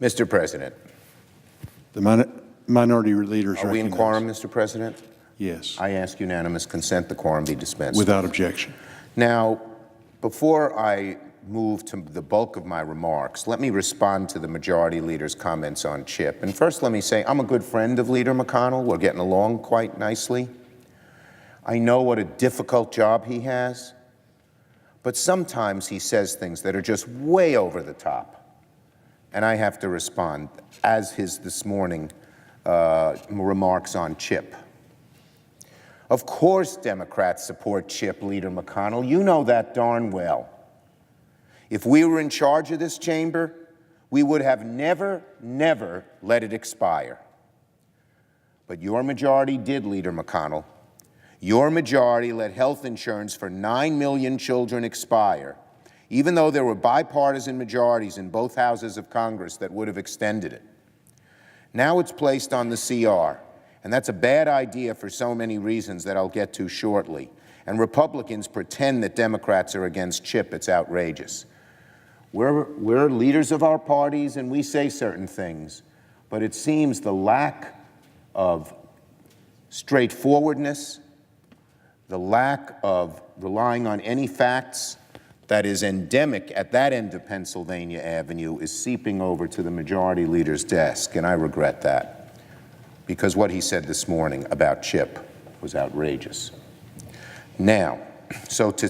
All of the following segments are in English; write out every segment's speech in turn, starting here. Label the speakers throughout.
Speaker 1: Mr. President.
Speaker 2: The minority leader is
Speaker 1: Are we in
Speaker 2: recognized.
Speaker 1: quorum, Mr. President?
Speaker 2: Yes.
Speaker 1: I ask unanimous consent the quorum be dispensed.
Speaker 2: Without objection.
Speaker 1: Now, before I move to the bulk of my remarks, let me respond to the majority leader's comments on CHIP. And first, let me say I'm a good friend of Leader McConnell. We're getting along quite nicely. I know what a difficult job he has, but sometimes he says things that are just way over the top, and I have to respond, as his this morning remarks on CHIP. Of course Democrats support CHIP, Leader McConnell. You know that darn well. If we were in charge of this chamber, we would have never let it expire. But your majority did, Leader McConnell. Your majority let health insurance for 9 million children expire, even though there were bipartisan majorities in both houses of Congress that would have extended it. Now it's placed on the CR, and that's a bad idea for so many reasons that I'll get to shortly. And Republicans pretend that Democrats are against CHIP. It's outrageous. We're leaders of our parties, and we say certain things, but it seems the lack of straightforwardness, the lack of relying on any facts that is endemic at that end of Pennsylvania Avenue is seeping over to the majority leader's desk, and I regret that, because what he said this morning about CHIP was outrageous. Now, so to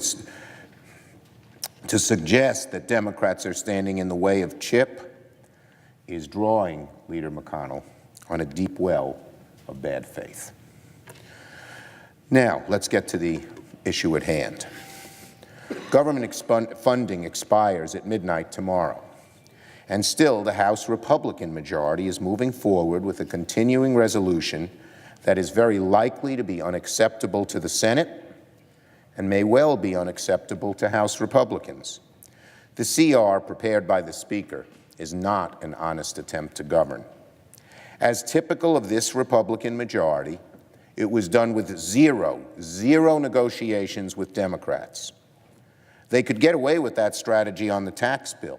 Speaker 1: suggest that Democrats are standing in the way of CHIP is drawing Leader McConnell on a deep well of bad faith. Now, let's get to the issue at hand. Government funding expires at midnight tomorrow, and still the House Republican majority is moving forward with a continuing resolution that is very likely to be unacceptable to the Senate and may well be unacceptable to House Republicans. The CR prepared by the Speaker is not an honest attempt to govern. As typical of this Republican majority, it was done with zero negotiations with Democrats. They could get away with that strategy on the tax bill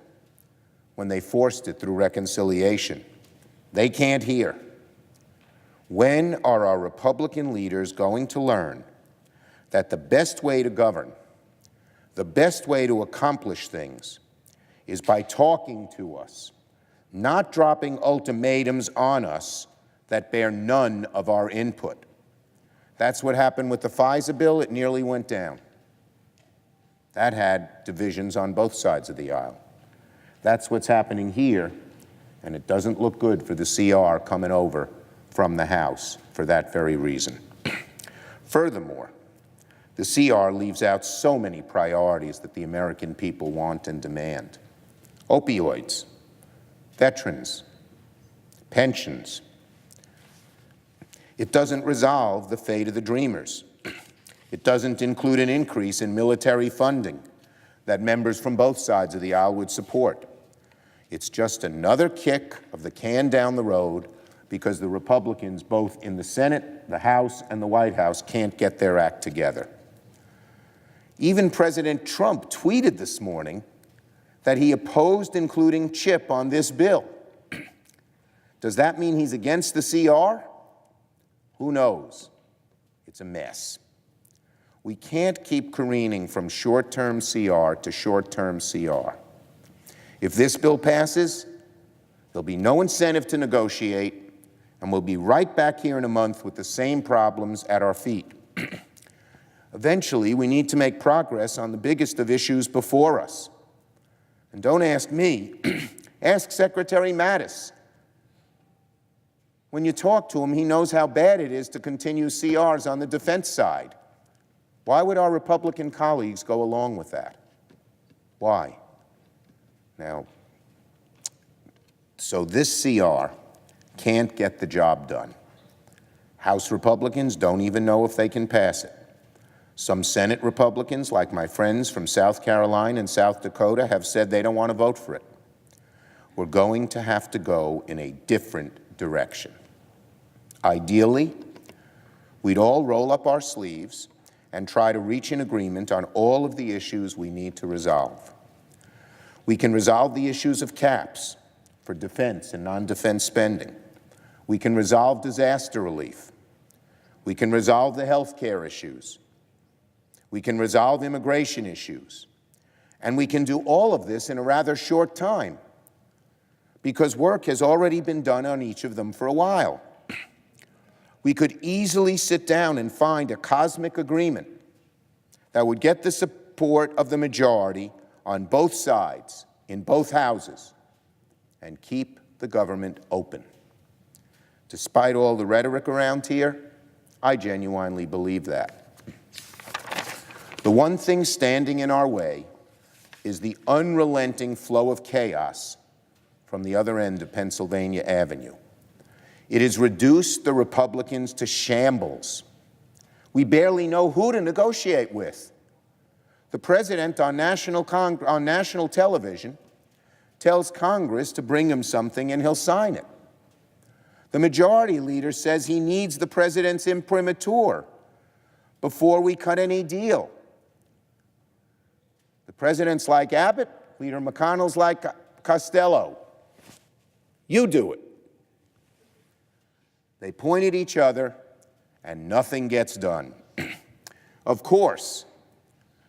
Speaker 1: when they forced it through reconciliation. They can't here. When are our Republican leaders going to learn that the best way to govern, the best way to accomplish things, is by talking to us, not dropping ultimatums on us that bear none of our input? That's what happened with the FISA bill. It nearly went down. That had divisions on both sides of the aisle. That's what's happening here, and it doesn't look good for the CR coming over from the House for that very reason. Furthermore, the CR leaves out so many priorities that the American people want and demand. Opioids, veterans, pensions. It doesn't resolve the fate of the Dreamers. It doesn't include an increase in military funding that members from both sides of the aisle would support. It's just another kick of the can down the road because the Republicans, both in the Senate, the House, and the White House, can't get their act together. Even President Trump tweeted this morning that he opposed including CHIP on this bill. Does that mean he's against the CR? Who knows? It's a mess. We can't keep careening from short-term CR to short-term CR. If this bill passes, there'll be no incentive to negotiate, and we'll be right back here in a month with the same problems at our feet. Eventually, we need to make progress on the biggest of issues before us. And don't ask me, ask Secretary Mattis. When you talk to him, he knows how bad it is to continue CRs on the defense side. Why would our Republican colleagues go along with that? Why? Now, so this CR can't get the job done. House Republicans don't even know if they can pass it. Some Senate Republicans, like my friends from South Carolina and South Dakota, have said they don't want to vote for it. We're going to have to go in a different direction. Ideally, we'd all roll up our sleeves and try to reach an agreement on all of the issues we need to resolve. We can resolve the issues of caps for defense and non-defense spending. We can resolve disaster relief. We can resolve the health care issues. We can resolve immigration issues. And we can do all of this in a rather short time, because work has already been done on each of them for a while. We could easily sit down and find a cosmic agreement that would get the support of the majority on both sides, in both houses, and keep the government open. Despite all the rhetoric around here, I genuinely believe that. The one thing standing in our way is the unrelenting flow of chaos from the other end of Pennsylvania Avenue. It has reduced the Republicans to shambles. We barely know who to negotiate with. The president on national television tells Congress to bring him something and he'll sign it. The majority leader says he needs the president's imprimatur before we cut any deal. The president's like Abbott, Leader McConnell's like Costello. You do it. They point at each other and nothing gets done. Of course,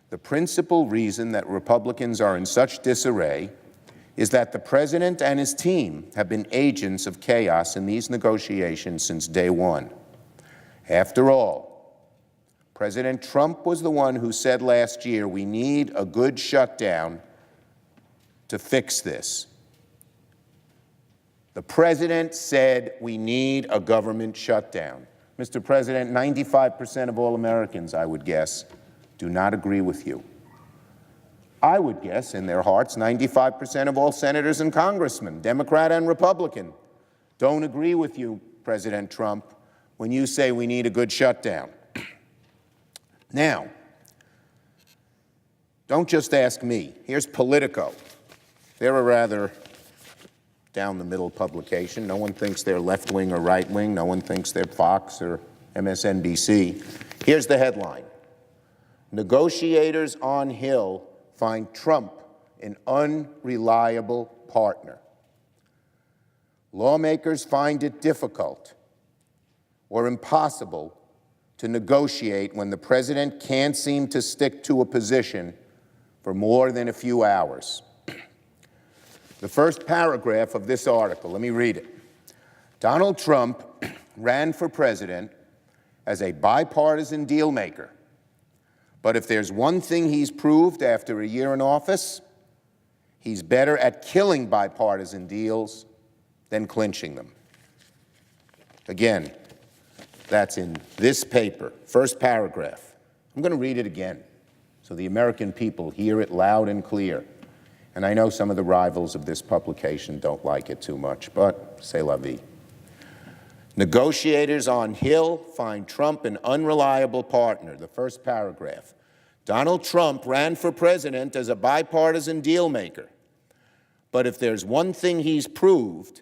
Speaker 1: the principal reason that Republicans are in such disarray is that the president and his team have been agents of chaos in these negotiations since day one. After all, President Trump was the one who said last year, we need a good shutdown to fix this. The president said we need a government shutdown. Mr. President, 95% of all Americans, I would guess, do not agree with you. I would guess, in their hearts, 95% of all senators and congressmen, Democrat and Republican, don't agree with you, President Trump, when you say we need a good shutdown. Now, don't just ask me. Here's Politico. They're a rather down-the-middle publication. No one thinks they're left-wing or right-wing. No one thinks they're Fox or MSNBC. Here's the headline. Negotiators on Hill find Trump an unreliable partner. Lawmakers find it difficult or impossible to negotiate when the president can't seem to stick to a position for more than a few hours. The first paragraph of this article, let me read it. Donald Trump ran for president as a bipartisan deal maker. But if there's one thing he's proved after a year in office, he's better at killing bipartisan deals than clinching them. Again, that's in this paper, first paragraph. I'm going to read it again so the American people hear it loud and clear. And I know some of the rivals of this publication don't like it too much, but c'est la vie. Negotiators on Hill find Trump an unreliable partner. The first paragraph. Donald Trump ran for president as a bipartisan deal maker. But if there's one thing he's proved,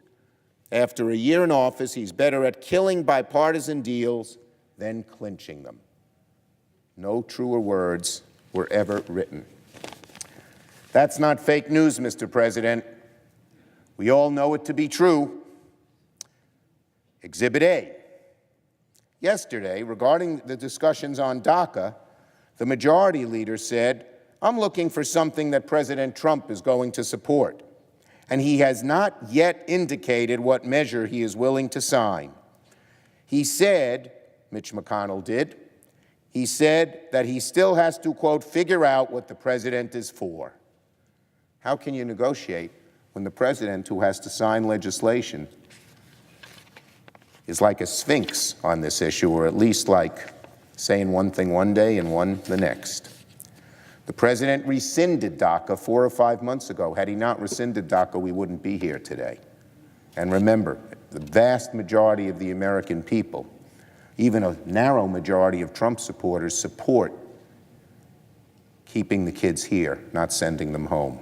Speaker 1: after a year in office, he's better at killing bipartisan deals than clinching them. No truer words were ever written. That's not fake news, Mr. President. We all know it to be true. Exhibit A. Yesterday, regarding the discussions on DACA, the majority leader said, I'm looking for something that President Trump is going to support, and he has not yet indicated what measure he is willing to sign. He said, Mitch McConnell did, he said that he still has to, quote, figure out what the president is for. How can you negotiate when the president, who has to sign legislation, is like a sphinx on this issue, or at least like saying one thing one day and one the next? The president rescinded DACA 4 or 5 months ago. Had he not rescinded DACA, we wouldn't be here today. And remember, the vast majority of the American people, even a narrow majority of Trump supporters, support keeping the kids here, not sending them home.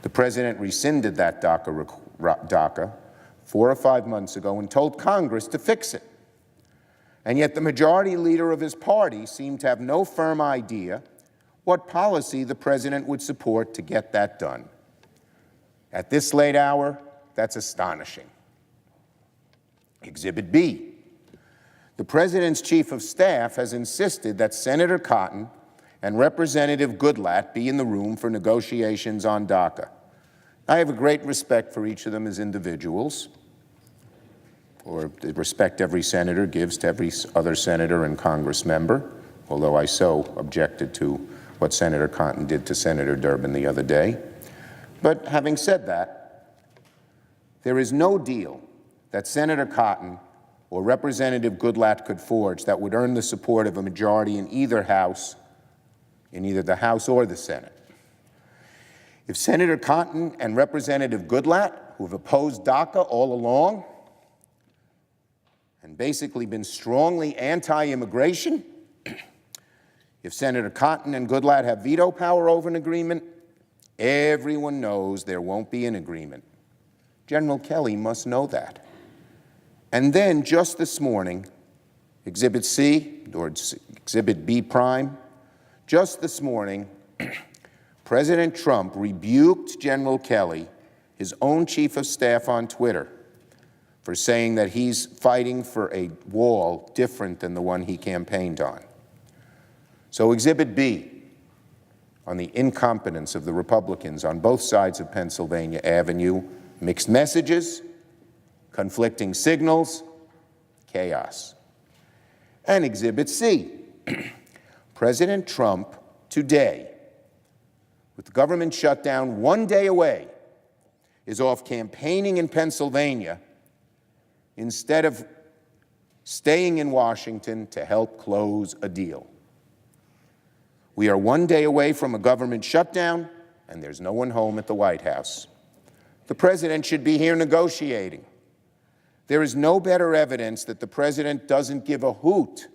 Speaker 1: The president rescinded that DACA 4 or 5 months ago and told Congress to fix it. And yet the majority leader of his party seemed to have no firm idea what policy the president would support to get that done. At this late hour, That's astonishing. Exhibit B. The President's Chief of Staff has insisted that Senator Cotton and Representative Goodlatte be in the room for negotiations on DACA. I have a great respect for each of them as individuals, or the respect every senator gives to every other senator and Congress member, although I so objected to what Senator Cotton did to Senator Durbin the other day. But having said that, there is no deal that Senator Cotton or Representative Goodlatte could forge that would earn the support of a majority in either House, in either the House or the Senate. If Senator Cotton and Representative Goodlatte, who have opposed DACA all along and basically been strongly anti-immigration, if Senator Cotton and Goodlatte have veto power over an agreement, everyone knows there won't be an agreement. General Kelly must know that. And then just this morning, Exhibit C, or Exhibit B prime, just this morning, President Trump rebuked General Kelly, his own chief of staff, on Twitter for saying that he's fighting for a wall different than the one he campaigned on. So Exhibit B, on the incompetence of the Republicans on both sides of Pennsylvania Avenue, mixed messages, conflicting signals, chaos. And Exhibit C, President Trump today, with the government shutdown 1 day away, is off campaigning in Pennsylvania instead of staying in Washington to help close a deal. We are 1 day away from a government shutdown, and there's no one home at the White House. The president should be here negotiating. There is no better evidence that the president doesn't give a hoot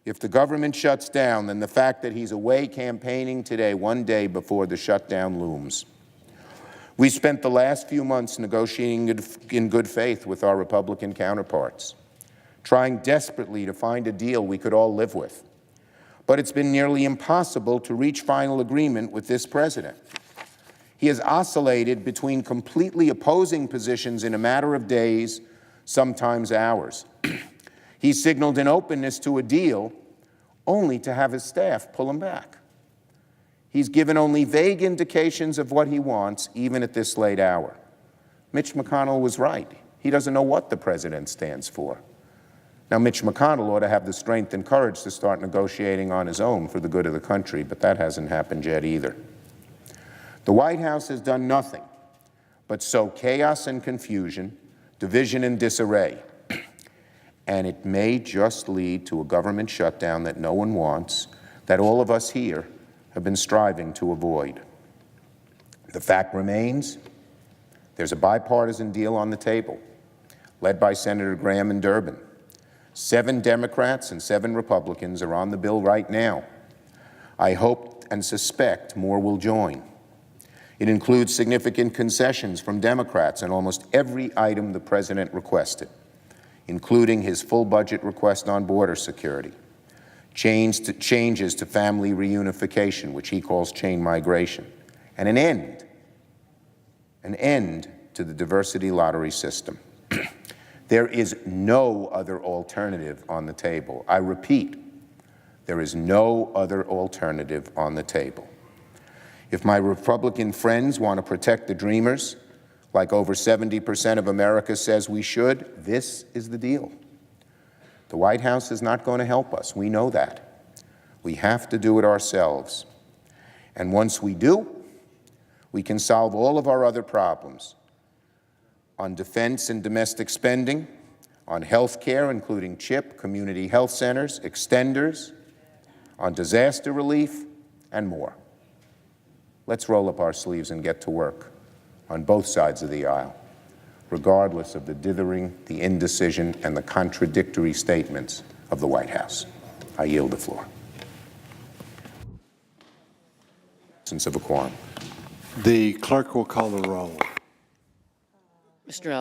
Speaker 1: if the government shuts down than the fact that he's away campaigning today, 1 day before the shutdown looms. We spent the last few months negotiating in good faith with our Republican counterparts, trying desperately to find a deal we could all live with. But it's been nearly impossible to reach final agreement with this president. He has oscillated between completely opposing positions in a matter of days, sometimes hours. He signaled an openness to a deal only to have his staff pull him back. He's given only vague indications of what he wants, even at this late hour. Mitch McConnell was right. He doesn't know what the president stands for. Now, Mitch McConnell ought to have the strength and courage to start negotiating on his own for the good of the country, but that hasn't happened yet either. The White House has done nothing but sow chaos and confusion, division and disarray. And it may just lead to a government shutdown that no one wants, that all of us here have been striving to avoid. The fact remains, there's a bipartisan deal on the table, led by Senator Graham and Durbin. 7 Democrats and 7 Republicans are on the bill right now. I hope and suspect more will join. It includes significant concessions from Democrats on almost every item the president requested, including his full budget request on border security, changes to family reunification, which he calls chain migration, and an end to the diversity lottery system. There is no other alternative on the table. I repeat, there is no other alternative on the table. If my Republican friends want to protect the dreamers, like over 70% of America says we should, this is the deal. The White House is not going to help us. We know that. We have to do it ourselves. And once we do, we can solve all of our other problems on defense and domestic spending, on health care, including CHIP, community health centers, extenders, on disaster relief, and more. Let's roll up our sleeves and get to work on both sides of the aisle, regardless of the dithering, the indecision, and the contradictory statements of the White House. I yield the floor. Absence of a quorum.
Speaker 2: The clerk will call the roll.
Speaker 3: Mr.